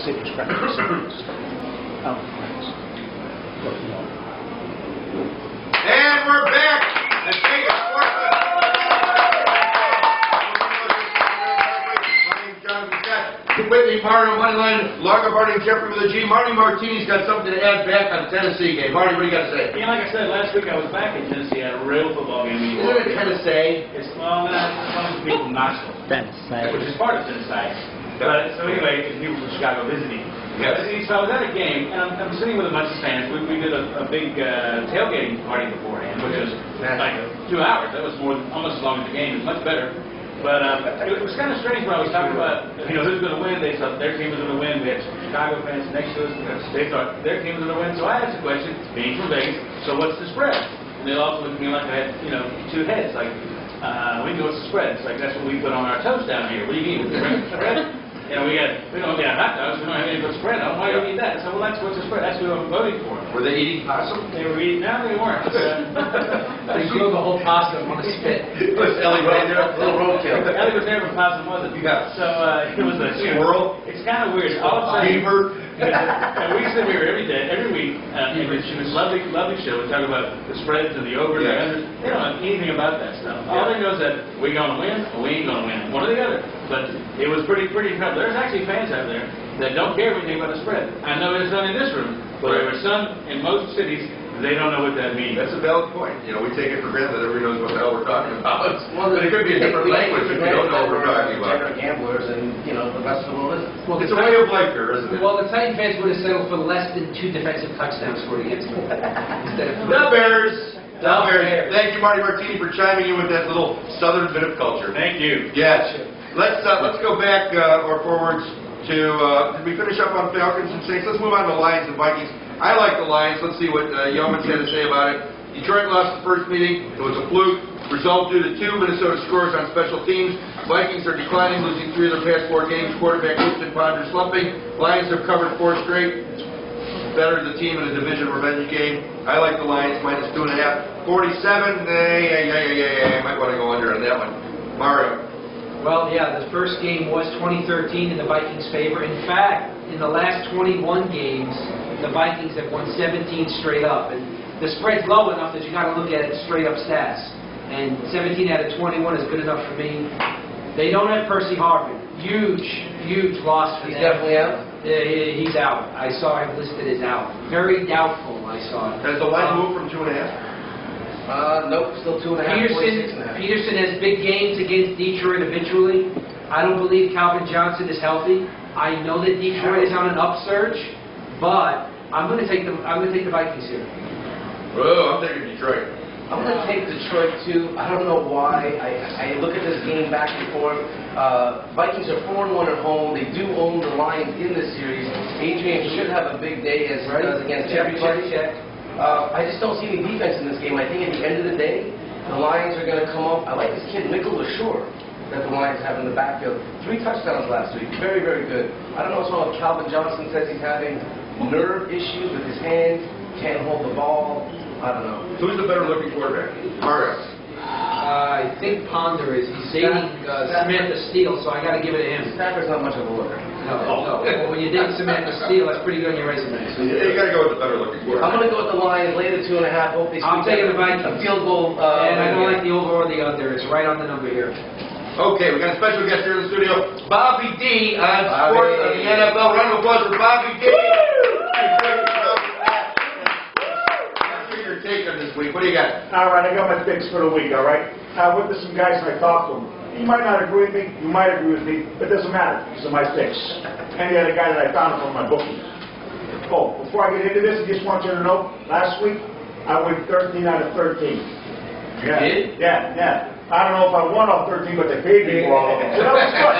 City is correct. And we're back. And take it forward. Whitney, Mario, Moneyline, Largo, Barney, Jeffrey with a G. Marty Martini's got something to add back on the Tennessee game. Marty, what do you got to say? Yeah, like I said, last week I was back in Tennessee at a real football game. Isn't it Tennessee? It's, well, that's some people from Knoxville. Tennessee. Which is part of Tennessee. But, so anyway, people from Chicago visiting. Yes. So I was at a game, and I'm sitting with a bunch of fans. We did a big tailgating party beforehand, which was like 2 hours. That was almost as long as the game. It was much better. But it was kind of strange when I was talking about, who's going to win. They thought their team was going to win. We had Chicago fans next to us. They thought their team was going to win. So I asked the question, being from Vegas, so what's the spread? And they all looked at me like I had, two heads. Like, we know what's the spread. It's like, that's what we put on our toast down here. What do you mean? Spread? We don't have hot dogs. We don't have any but spread. Why do you eat that? So, well, that's what's the spread. That's what I'm voting for. Were they eating possum? They were eating. No, they weren't. They grew the whole pasta on a spit. It was Ellie right there, a little roadkill. Ellie was there when possum was it? Yeah. So it was a squirrel. It's kind of weird. All of a sudden, Beaver. and we sit here every day, every week. It was a lovely show. We talk about the spreads and the overs and the unders. They don't know anything about that stuff. All they know is that we're going to win or we ain't going to win. One or the other. But it was pretty incredible. There's actually fans out there that don't care anything about the spread. I know there's some in this room, but there are some in most cities. They don't know what that means. That's a valid point. We take it for granted that everybody knows what the hell we're talking about. Well, but it could be a different language if you don't know what we're talking about. Different gamblers and, the rest of the world isn't. Well, It's a way of life here, isn't it? Well, the Titan fans would have settled for less than 2 defensive touchdowns scored against them. Instead of The Bears. The Bears. Thank you, Marty Martini, for chiming in with that little southern bit of culture. Thank you. Yes. Let's go back or forwards to, did we finish up on Falcons and Saints? Let's move on to Lions and Vikings. I like the Lions. Let's see what Yeoman's had to say about it. Detroit lost the first meeting. It was a fluke. Result due to 2 Minnesota scores on special teams. Vikings are declining, losing 3 of their past 4 games. Quarterback Houston Ponder slumping. Lions have covered 4 straight. Better the team in a division revenge game. I like the Lions minus 2.5. 47. I might want to go under on that one. Mario. Well, yeah, the first game was 2013 in the Vikings' favor. In fact, in the last 21 games, the Vikings have won 17 straight up. And the spread's low enough that you got to look at it straight up stats. And 17 out of 21 is good enough for me. They don't have Percy Harvin. Huge loss for them. He's definitely out? He's out. I saw him listed as out. Very doubtful, I saw it. Has the line moved from 2.5? Nope, still 2.5. Peterson has big games against Detroit eventually. I don't believe Calvin Johnson is healthy. I know that Detroit is on an upsurge, but I'm going to take the Vikings here. Oh, I'm taking Detroit. I'm going to take Detroit too. I don't know why. I look at this game back and forth. Vikings are 4-1 at home. They do own the Lions in this series. Adrian should have a big day as he does against everybody. I just don't see any defense in this game. I think at the end of the day, the Lions are going to come up. I like this kid, Michael LaSure, that the Lions have in the backfield. 3 touchdowns last week. Very, very good. I don't know what's wrong with Calvin Johnson. Says he's having nerve issues with his hands. Can't hold the ball. I don't know. Who's the better looking quarterback? Mario. I think Ponder is. He's dating Samantha Steele, so I got to give it to him. Stafford's not much of a looker. No. Well, when you date Samantha Steele, that's pretty good on your resume. You got to go with the better looking quarterback. I'm going to go with the Lions, lay the 2.5. Hope they I'm taking the Vikings. A field goal. And I don't like the over or the under. It's right on the number here. Okay, we got a special guest here in the studio, Bobby D on Sports on the NFL. Round of applause for Bobby D. Your take on this week. What do you got? All right, I got my picks for the week, all right? I went to some guys and I talked to them. You might not agree with me, you might agree with me, but it doesn't matter. These are my picks. And the other guy that I found from my bookie. Oh, before I get into this, I just want you to know, last week, I went 13 out of 13. Yeah. You did? Yeah. I don't know if I won all 13, but they paid me for all of them. So that was good.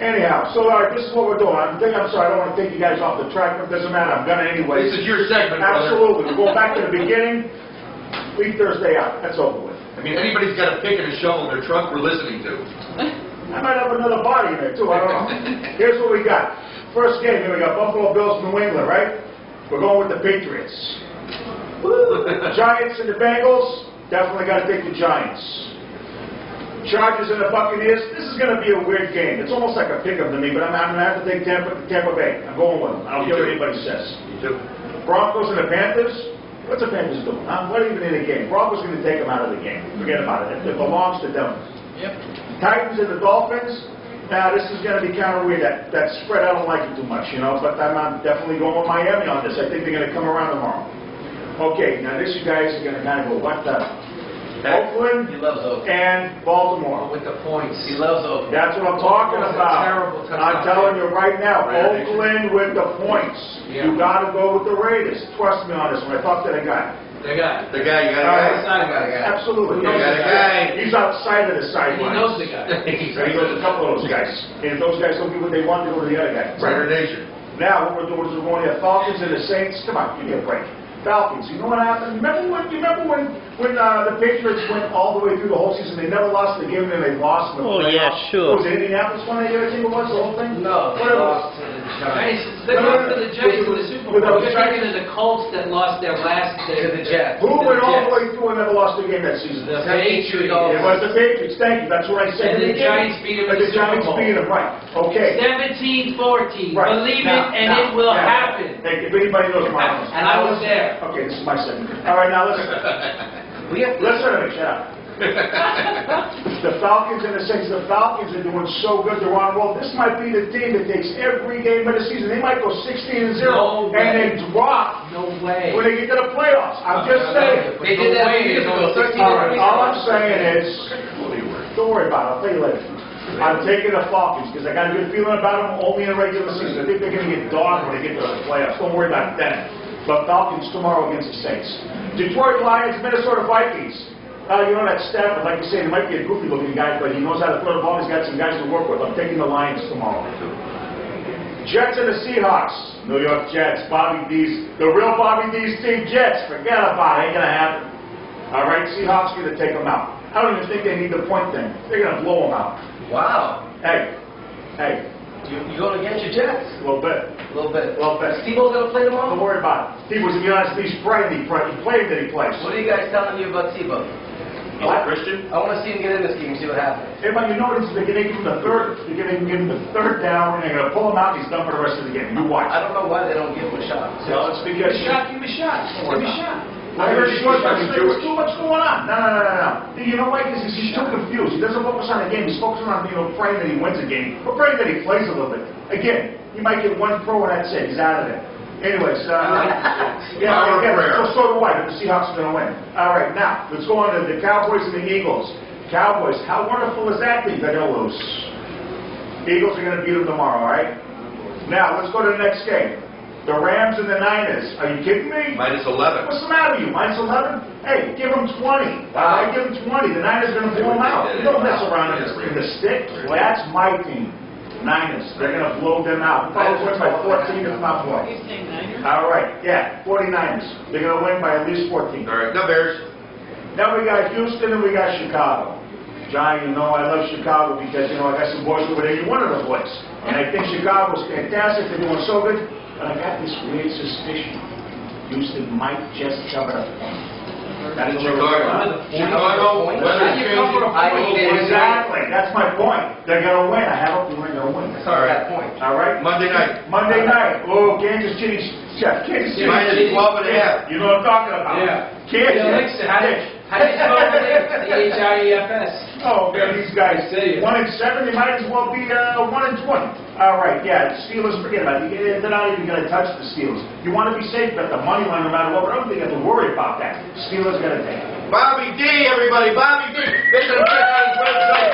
Anyhow, so all right, this is what we're doing. I'm sorry, I don't want to take you guys off the track, but it doesn't matter. I'm going to anyway. This is your segment, brother. Absolutely. We're going back to the beginning. Leave Thursday out. That's over with. I mean, anybody's got a pick and a shovel in their trunk we're listening to. I might have another body in there, too. I don't know. Here's what we got. First game, here we got Buffalo Bills, New England, right? We're going with the Patriots. Giants and the Bengals, definitely got to take the Giants. Chargers and the Buccaneers, this is going to be a weird game. It's almost like a pickup to me, but I'm going to have to take Tampa Bay. I'm going with them. I don't care what anybody says. You too. Broncos and the Panthers, what's the Panthers doing? What even in the game? Broncos going to take them out of the game. Forget about it. It belongs to them. Titans and the Dolphins, now this is going to be kind of weird. That spread, I don't like it too much, you know, but I'm definitely going with Miami on this. I think they're going to come around tomorrow. Okay, now this you guys are going to kind of go, what the? Oakland He loves Oakland. and Baltimore. With the points. He loves Oakland. That's what I'm talking That's a about. terrible touchdown. I'm telling you right now, Raiders. Oakland with the points. Yeah. You got to go with the Raiders. Trust me on this one. I talked to the guy. They got it. The guy, you got All a right. guy? Outside guy. Absolutely. Who knows got a the guy. He's outside of the And sideline. he knows the guy. He knows a couple of those guys. And if those guys don't get what they want, they go to the other guy. Raider Nation. Now, what we're doing is we're going to have Falcons and the Saints. Come on, give me a break. Falcons, you know what happened? Remember when the Patriots went all the way through the whole season? They never lost the game, and then they lost in the Oh, playoffs? yeah, sure. Was it Indianapolis one that year, I think it was, the whole thing? No, they Whatever. lost to the Giants, Giants. they lost to the Giants in the Super With Bowl. the You're Giants- thinking of the Colts that lost their last To the Jets. Who went all the Jets. way through and never lost a game that season? The Patriots. It was the Patriots, thank you, that's what I said. And the Giants beat them in But the the Super Giants Bowl. beat them, right, okay. 17-14. Right. Believe Now, it, and now, it will now, happen. Thank you, if anybody knows my house. And I was there. Okay, this is my segment. All right, now listen. We have to. Listen to me, shut up. The Falcons and the Saints, the Falcons are doing so good, they're on a roll. This might be the team that takes every game of the season. They might go 16-0 No and way. then drop No way. when they get to the playoffs. I'm just saying. They did that 2 years ago, 13 All right, years all ago. I'm saying is, don't worry about it, I'll tell you later. I'm taking the Falcons because I got a good feeling about them only in the regular season. I think they're going to get dogged when they get to the playoffs. Don't worry about that. But Falcons tomorrow against the Saints. Detroit Lions, Minnesota Vikings. You know that Stafford, like you say, he might be a goofy-looking guy, but he knows how to throw the ball. He's got some guys to work with. I'm taking the Lions tomorrow. Jets and the Seahawks. New York Jets, Bobby D's, the real Bobby D's team, Jets. Forget about it. Ain't going to happen. All right, Seahawks going to take them out. I don't even think they need the point thing. They're going to blow them out. Wow. Hey, You going against your Jets? a little bit. A little bit. Well, but- Steve-O's going to play Don't tomorrow? worry about it. T-Bo's, to be honest, he's praying he played that he plays. What are you guys telling me about Tebow? Christian? I want to see him get in this game and see what happens. Hey, but you notice they're going to give him the third. They're going to give him the third down, and they're going to pull him out. And he's done for the rest of the game. You watch. I don't know why they don't give him a shot. No, it's because Give him a shot. Give him a shot. I heard He's there's Jewish. too much going on. No. You know why? Because he's too confused. He doesn't focus on the game. He's focusing on praying that he wins a game, or praying that he plays a little bit. Again, he might get one throw and that's it. He's out of there. Anyways, Power of prayer. so do I, but the Seahawks are going to win. All right, now, let's go on to the Cowboys and the Eagles. Cowboys, how wonderful is that thing? They're going to lose. Eagles are going to beat them tomorrow, all right? Now, let's go to the next game. The Rams and the Niners. Are you kidding me? -11. What's the matter with you? -11? Hey, give them 20. All right, give them 20. The Niners are going to blow them out. You don't mess around in the stick. That's my team. Niners. They're going to blow them out. Probably win by 14 if not more. You're saying Niners? All right, yeah, 49ers. They're going to win by at least 14. All right, no Bears. Now we got Houston and we got Chicago. John, you know I love Chicago because, I got some boys over there. You're one of the boys. And I think Chicago's fantastic. They're doing so good. But I got this weird suspicion. Houston might just cover the point. That is Chicago, weather changing. Exactly. That's my point. They're going to win. I have a feeling they're going to win. That's All right. that point. All right? Monday night. Monday night. Oh, Kansas City. Kansas City. -12.5. You know what I'm talking about. Yeah. Kansas. How do you spell the name? CHIEFS. Oh, man, these guys, See ya. 1-7, they might as well be 1-20. All right, yeah, Steelers, forget about it. They're not even going to touch the Steelers. You want to be safe, bet the money line no matter what, but I don't think you have to worry about that. Steelers going to take it. Bobby D, everybody, Bobby D. Make sure to check out his website.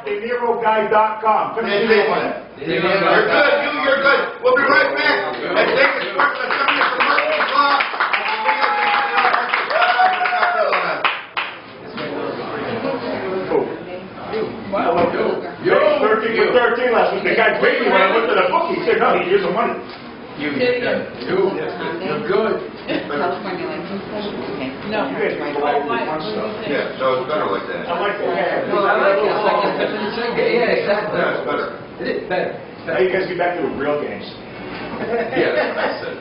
www.deneroguy.com. Couldn't Yeah, see yeah. one. You're good. You're good. We'll be right back. And take a short from Murphy's Law. Yo, 13 for 13 last week. The guy paid me when I went to the book. He said, no, here's the money. Say it again. You're good. California license plate? Okay. No. You guys can go back to the fun stuff. Yeah, no, it's better like that. I like that. No, I like it. It's like a pep in the tank. Yeah, exactly. Yeah, it's better. It is better. Now you guys get back to the real games. Yeah, that's what I said.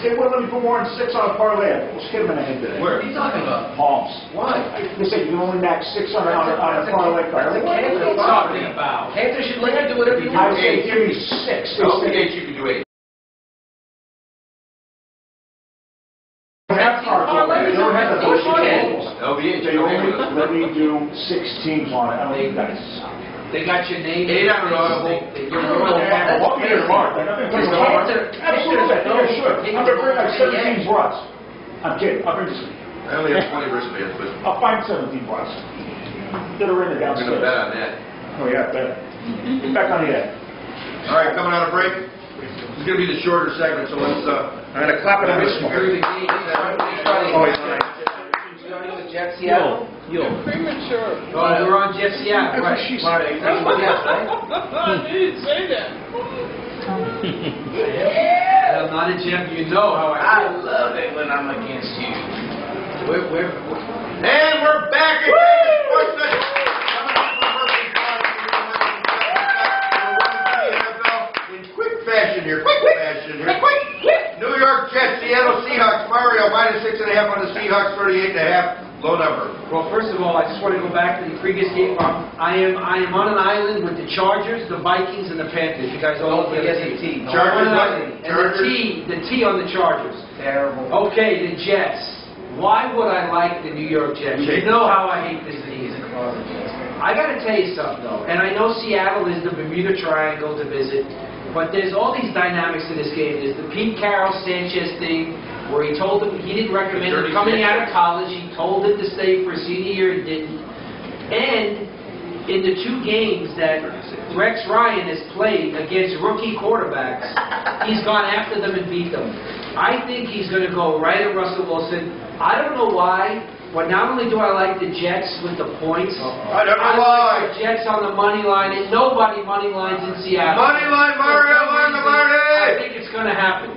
They wouldn't let me put more than 6 on a parlay. I almost hit him in the head today. Where? What are you talking about? Palms. Why? They said you can only max 6 on a parlay card. That's a What are Cantor you property. talking about? Cantor should let you do whatever you I want. say give me 6. They said LPH, you can do 8. they have cards over there. They don't have the Of course you can. LPH, They you only can let me do 6 teams on it. I don't think that's... They got your name. 8 on Audible. You're Yeah, I'll be here tomorrow. Absolutely, I think I should. I'm gonna bring like 17 brats. I'm kidding, I'll bring this. I only have 20 wristbands, but I'll find 17 brats. That are in the I'm going to downstairs. bet on that. Oh, yeah, bet. Get back on the air. All right, coming out of break. This is going to be the shorter segment, so let's, I'm going to clap it on this one. Through the game. Oh, yeah. Starting with Jeff Seattle. Premature. Oh, we're on Jeff Seattle, right. Marty, you're taking with Jeff, right? I didn't say that. And I'm not a Jeff, you know how I feel. love it when I'm against you. And we're back again. Sports Night. In quick fashion here. New York Jets, Seattle Seahawks. Mario -6.5 on the Seahawks, 38.5. Low number. Well, first of all, I just want to go back to the previous game. I am on an island with the Chargers, the Vikings, and the Panthers. You guys all Don't forget the T. Chargers, On an what? island. And Chargers? the T on the Chargers. Terrible. Okay, the Jets. Why would I like the New York Jets? You know how I hate this team. I got to tell you something, though. And I know Seattle is the Bermuda Triangle to visit, but there's all these dynamics to this game. There's the Pete Carroll Sanchez thing, where he told him he didn't recommend him coming out of college. He told him to stay for senior year and didn't. And in the 2 games that Rex Ryan has played against rookie quarterbacks, he's gone after them and beat them. I think he's going to go right at Russell Wilson. I don't know why, but not only do I like the Jets with the points, I don't know I why. like the Jets on the money line, and nobody money lines in Seattle. Money line, Mario, on the I money. think it's going to happen.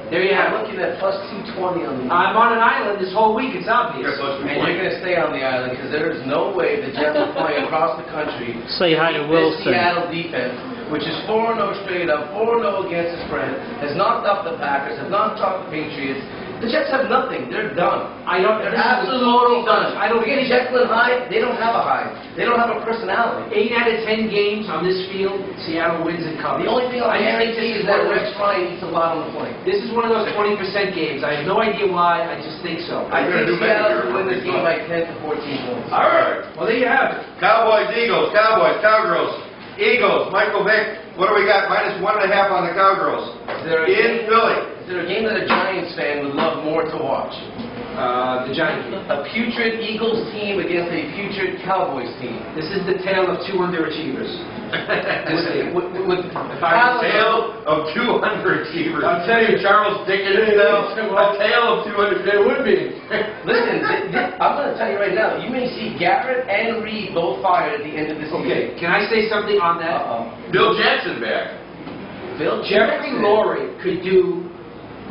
There you I'm have it. looking at plus 220 on the... I'm on an island this whole week, it's obvious. And you're going to stay on the island because there is no way the Jets will play across the country. Say hi to This Wilson. Seattle defense, which is 4-0 straight up, 4-0 against the spread, has knocked off the Packers, has knocked off the Patriots. The Jets have nothing. They're done. I don't, They're this is a absolutely total done. I don't Again, think Jekyll and Hyde, they don't have a Hyde. They don't have a personality. 8 out of 10 games on this field, Seattle wins and covers. The only thing I'll I think guarantee is this that one of Rex those- Ryan eats a lot on the plane. This is one of those 20% games. I have no idea why, I just think so. I You're think gonna do better Seattle here. will win this game by 10 to 14 points. All right, well, there you have it. Cowboys, Eagles, Cowboys, Cowgirls. Eagles, Michael Vick. What do we got? -1.5 on the Cowgirls. Is there a In game- Philly. Is there a game that a Giants fan would love more to watch? The Giants game. A putrid Eagles team against a putrid Cowboys team. This is the tale of 2 underachievers. With Tale of 200 receivers. I'll tell you, Charles Dickens now. A tale of 200. There would be. Listen, I'm going to tell you right now, you may see Garrett and Reed both fired at the end of this Okay, season. can I say something on that? Bill Jackson back. Bill Jeffrey Jackson. Lurie could do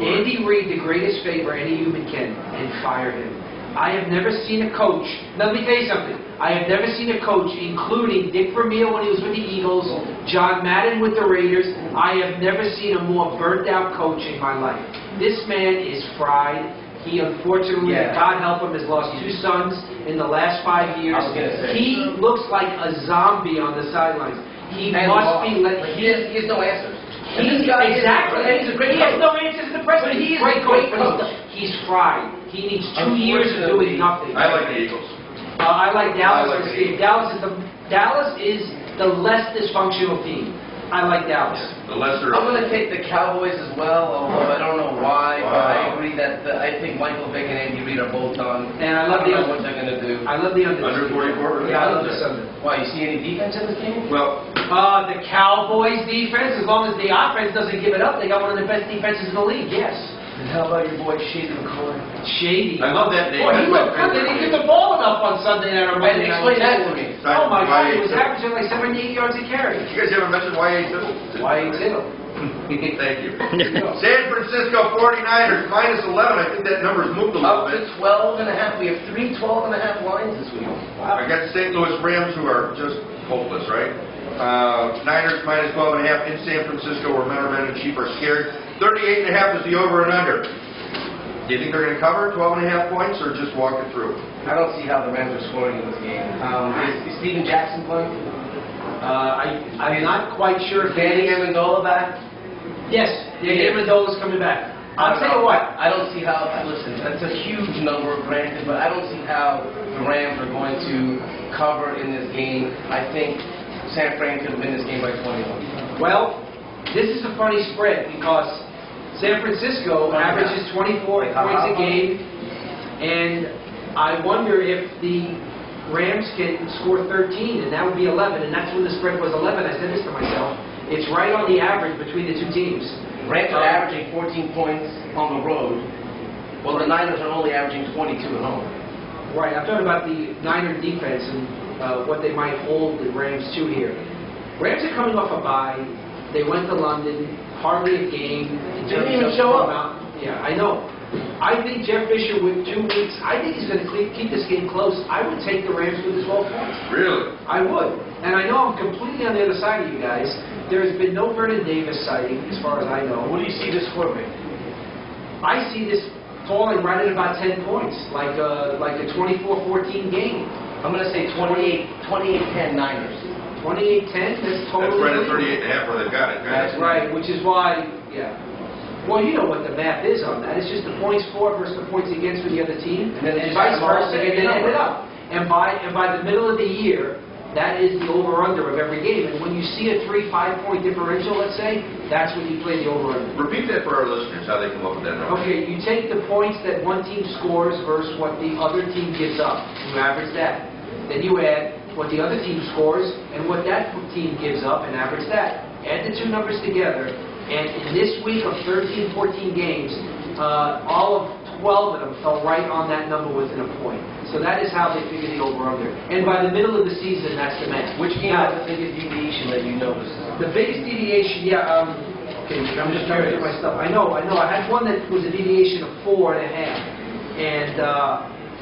Andy Reid the greatest favor any human can and fire him. I have never seen a coach, let me tell you something, I have never seen a coach, including Dick Vermeil when he was with the Eagles, John Madden with the Raiders, I have never seen a more burnt out coach in my life. This man is fried. He unfortunately, Yeah. God help him, has lost 2 sons in the last 5 years. I was gonna say. He looks like a zombie on the sidelines. He And must be let. he has no answers. And He's, this guy is- exactly. and he's a great He has coach. no answers to the president. But he is Great a great but coach. He's fried. He needs 2 years of doing nothing. I like the Eagles. I like Dallas. I like to the see. Eagles. Dallas is the less dysfunctional team. I like Dallas. The lesser. I'm going to take the Cowboys as well, although I don't know why, but I Wow. agree that I think Michael Vick and Andy Reid are both done. And I love the don't know under. what they're going to do. I love the under. Under 44? Yeah, I love this under. Why, you see any defense in this game? Well, The Cowboys defense, as long as the offense doesn't give it up, they got one of the best defenses in the league. Yes. And how about your boy Shady McCoy? Shady. I love that name. Boy, he looked good. They didn't get the ball enough on Sunday night or Monday night. Explain that to me. Oh my God, he was Why- averaging like 78 yards a carry. You guys haven't mentioned Y.A. Tittle? Why he did it? Thank you. San Francisco 49ers -11. I think that number's moved a little Up bit. to 12.5. We have 3 12.5 lines this week. I got St. Louis Rams, who are just hopeless, right? Niners -12.5 in San Francisco, where men are men and sheep are scared. 38.5 is the over and under. Do you think they're going to cover 12.5 points or just walk it through? I don't see how the Rams are scoring in this game. Is Steven Jackson playing? I'm not quite sure if Danny Amendola back? Yes, Danny Amendola's coming back. I'll tell you what. I don't see how, listen, that's a huge number, granted, but I don't see how the Rams are going to cover in this game. I think San Fran could win this game by 21. Well, this is a funny spread because San Francisco averages 24 points a game, and I wonder if the Rams can score 13, and that would be 11, and that's when the spread was 11. I said this to myself. It's right on the average between the two teams. Rams are averaging 14 points on the road, while the Niners are only averaging 22 at home. Right, I'm talking about the Niner defense and what they might hold the Rams to here. Rams are coming off a bye. They went to London, hardly a game. Didn't even show up. Yeah, I know. I think Jeff Fisher with 2 weeks, I think he's going to keep this game close. I would take the Rams with the 12 points. Really? I would. And I know I'm completely on the other side of you guys. There has been no Vernon Davis sighting, as far as I know. What do you see this score being? I see this falling right at about 10 points, like a 24-14 game. I'm going to say 28-10 Niners. 28-10, that's totally... That's right at 38.5 where they've got it. That's right, which is why, yeah. Well, you know what the math is on that. It's just the points for versus the points against for the other team, And then and just vice add them all versa, together. and then add it up. And by the middle of the year, that is the over-under of every game. And when you see a 3-5 point differential, let's say, that's when you play the over-under. Repeat that for our listeners, how they come up with that number. Okay, you take the points that one team scores versus what the other team gives up. You average that. Then you add what the other team scores and what that team gives up and average that. Add the two numbers together, and in this week of 13, 14 games, all of 12 of them fell right on that number within a point. So that is how they figure the over-under. And by the middle of the season, that's the math. Which game has the biggest deviation that you noticed? The biggest deviation, okay, I'm just trying to get my stuff. I know. I had one that was a deviation of 4.5. And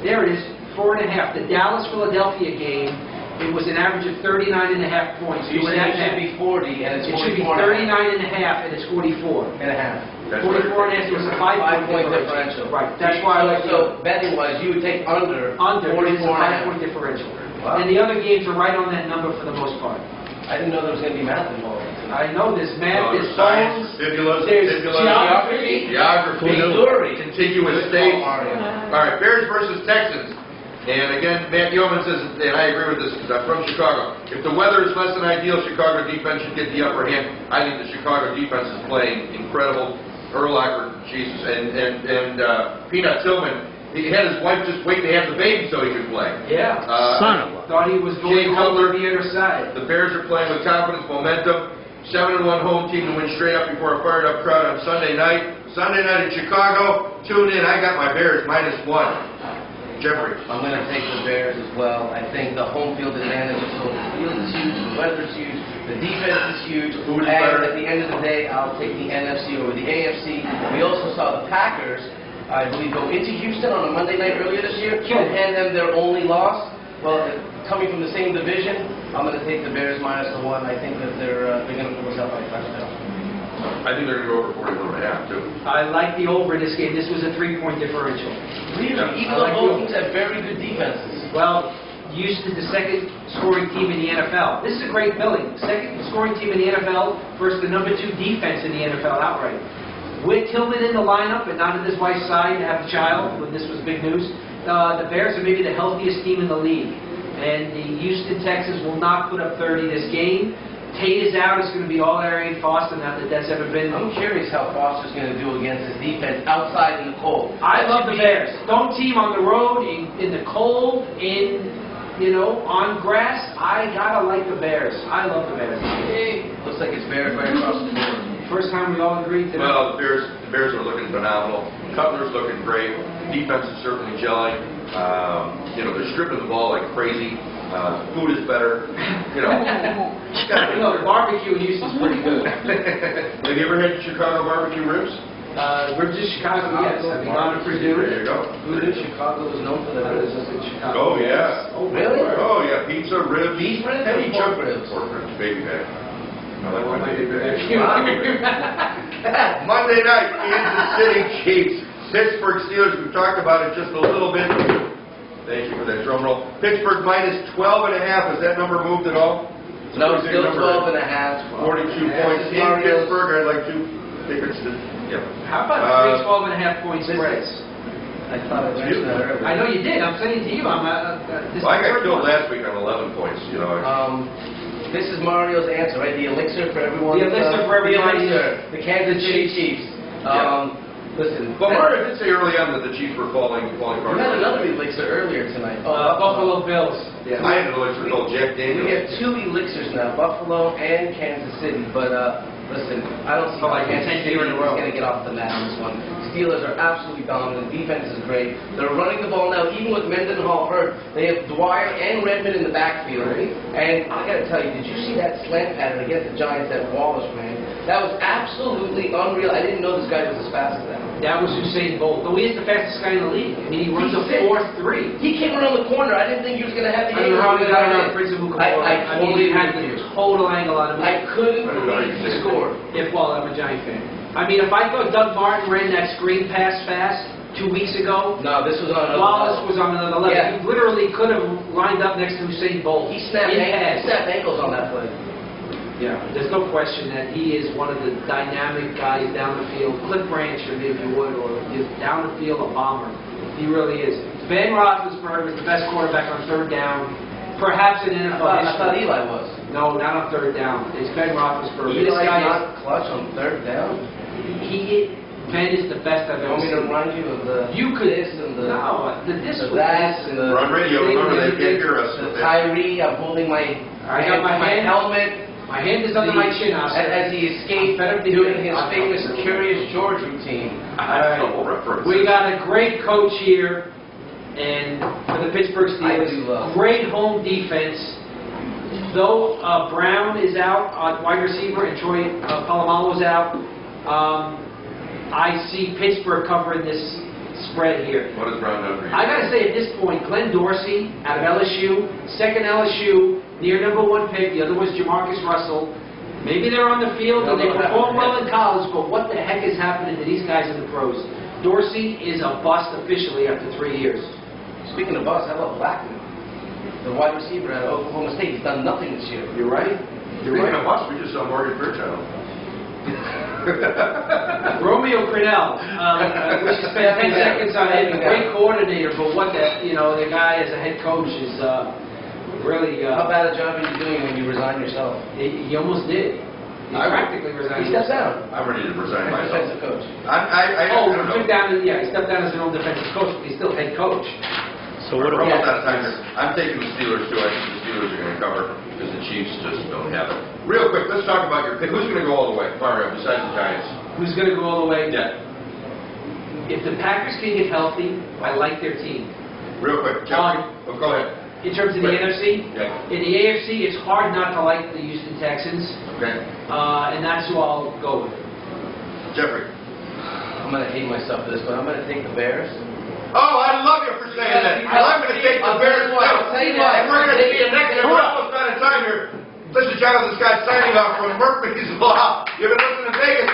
there it is, 4.5. The Dallas-Philadelphia game, it was an average of 39.5 points. So you said it should be 40, and it's It should be 44 39.5, and it's 44. and a half. That's 44 and a half, it was a 5-point differential. Right, that's why I like So betting-wise, you would take under under, it's a 44 and a half. 5-point differential. Wow. And the other games are right on that number for the most part. I didn't know there was going to be math involved. I know there's math, there's Science, phones, stimulus, there's geography. geography, contiguous states. Mario. All right, Bears versus Texans. And again, Matt Yeoman says, and I agree with this because I'm from Chicago, if the weather is less than ideal, Chicago defense should get the upper hand. I think the Chicago defense is playing incredible. Urlacher, Jesus, and Peanut Tillman, he had his wife just wait to have the baby so he could play. Yeah. Son of a... Thought he was Jay going home Cutler. to the other side. The Bears are playing with confidence, momentum. 7-1 home team to win straight up before a fired-up crowd on Sunday night. Sunday night in Chicago. Tune in. I got my Bears -1. Jeffrey. I'm going to take the Bears as well. I think the home field advantage is so the field is huge, the weather's huge, the defense is huge, Who is and better? at the end of the day, I'll take the NFC over the AFC. We also saw the Packers, I believe, go into Houston on a Monday night earlier this year and hand them their only loss. Well, coming from the same division, I'm going to take the Bears -1. I think that they're going to pull us out by a touchdown. I think they're going to go over 41.5 too. I like the over in this game. This was a 3-point differential. Really? Even I though like both the- teams have very good defenses. Well, Houston, the second scoring team in the NFL. This is a great billing. Second scoring team in the NFL versus the number 2 defense in the NFL outright. With Tillman in the lineup and not at his wife's side to have a child, when this was big news, the Bears are maybe the healthiest team in the league. And the Houston Texans will not put up 30 this game. Tate is out. It's going to be all Arian Foster now that that's ever been. I'm curious how Foster's going to do against his defense outside in the cold. I love the Bears. Don't team on the road, in the cold, on grass. I gotta like the Bears. I love the Bears. Looks like it's Bears right across the board. First time we all agreed today. Well, the Bears are looking phenomenal. Cutler's looking great. Defense is certainly gelling. They're stripping the ball like crazy. Food is better. The barbecue in Houston's pretty good. Have you ever had Chicago barbecue ribs? Ribs in Chicago, yes. Have you gone to Purdue? There you go. Food in Chicago is known for that. Oh, yeah. Oh, really? Oh, yeah. Pizza, ribs. Beef ribs Any or pork chunk- ribs? Pork ribs, baby back. I like my baby back. Monday night, Kansas City Chiefs, Pittsburgh Steelers. We've talked about it just a little bit. Thank you for that drum roll. Pittsburgh minus 12.5. Has that number moved at all? No, Pretty big still number. 12 and a half. 42 points in Pittsburgh. I'd like to think it's the, yeah. How about three 12.5-point spreads? I thought I mentioned that earlier. I know you did. I'm saying to you, this Well, I got is the killed first one. last week on 11 points, you know. This is Mario's answer, right? The elixir for everyone. The elixir for everybody. The elixir. The Kansas City Chiefs. Listen. But Mario did say early on that the Chiefs were falling apart. We had another elixir earlier tonight. Buffalo Bills. I had an elixir called Jack We Daniels. have two elixirs now, Buffalo and Kansas City. But listen, I don't see how Like Kansas 10 City years is in a row. going to get off the mat on this one. Steelers are absolutely dominant. Defense is great. They're running the ball now, even with Mendenhall hurt. They have Dwyer and Redmond in the backfield. And I got to tell you, did you see that slant pattern against the Giants that Wallace ran? That was absolutely unreal. I didn't know this guy was as fast as that. That was Usain Bolt. Though he is the fastest guy in the league. I mean, he runs a He's fit. 4.3. He came around the corner. I didn't think he was going to have the I don't know how he angle got he around did. Prince of I Buccaneer. totally he had agree with the you. total angle on him. I couldn't believe he scored. Well, I'm a Giant fan. I mean, if I thought Doug Martin ran that screen pass fast 2 weeks ago, No, this was on another Wallace level. was on another level. Yeah. He literally could have lined up next to Usain Bolt. He snapped in ankles, pass. on that play. Yeah, there's no question that he is one of the dynamic guys down the field. Cliff Branch, if you would, or just down the field, a bomber. He really is. Ben Roethlisberger was the best quarterback on third down, perhaps in NFL I thought history. Eli was. No, not on third down. It's Ben Roethlisberger. This Eli's guy not clutch on third down. Ben is the best I've You ever want me to seen. remind you of the You could this and the this the was that and the We're on radio, remember they can't hear us. the Tyree. I'm holding my I got my hand- helmet. My hand is under my chin, Oscar. As he escaped I'm better than doing you. his famous Curious George routine. I don't know reference. We got a great coach here, and for the Pittsburgh Steelers, I do love. great home defense. Though Brown is out, wide receiver, and Troy Polamalu is out, I see Pittsburgh covering this spread here. What has Brown done for you? I gotta say, at this point, Glenn Dorsey out of LSU, second LSU, near #1 pick. The other was Jamarcus Russell. Maybe they're on the field and they perform well in college, but what the heck is happening to these guys in the pros? Dorsey is a bust officially after 3 years. Speaking of bust, how about Blackman? The wide receiver at Oklahoma State. He's done nothing this year. You're right. Speaking of us, we just saw Morgan Fairchild. Romeo Crennel, we should spend 10 seconds on him. Great coordinator, but what the guy as a head coach is really. How bad a job are you doing when you resign yourself? He almost did. He practically resigned. He stepped down. I'm ready to resign Defensive myself. coach. I Oh, don't he know. took down. Yeah, he stepped down as an old defensive coach, but he's still head coach. So what do We're we? almost out of time here. I'm taking the Steelers too. I think the Steelers are going to cover because the Chiefs just don't have it. Real quick, let's talk about your pick. Who's going to go all the way, Mario, besides the Giants? Who's going to go all the way? Yeah. If the Packers can get healthy, I like their team. Real quick, Jeffrey. Oh, go ahead. In terms of the Right. NFC, Yeah. in the AFC, it's hard not to like the Houston Texans, Okay. and that's who I'll go with. Jeffrey. I'm going to hate myself for this, but I'm going to take the Bears. Oh, I love you for saying that. Because I'm going to take the I'll Bears tell you what, I'll tell you too. what. And we're going to see you next year. We're almost out of time here. This is Jonathan Scott signing off from Murphy's Law. You've been listening to Vegas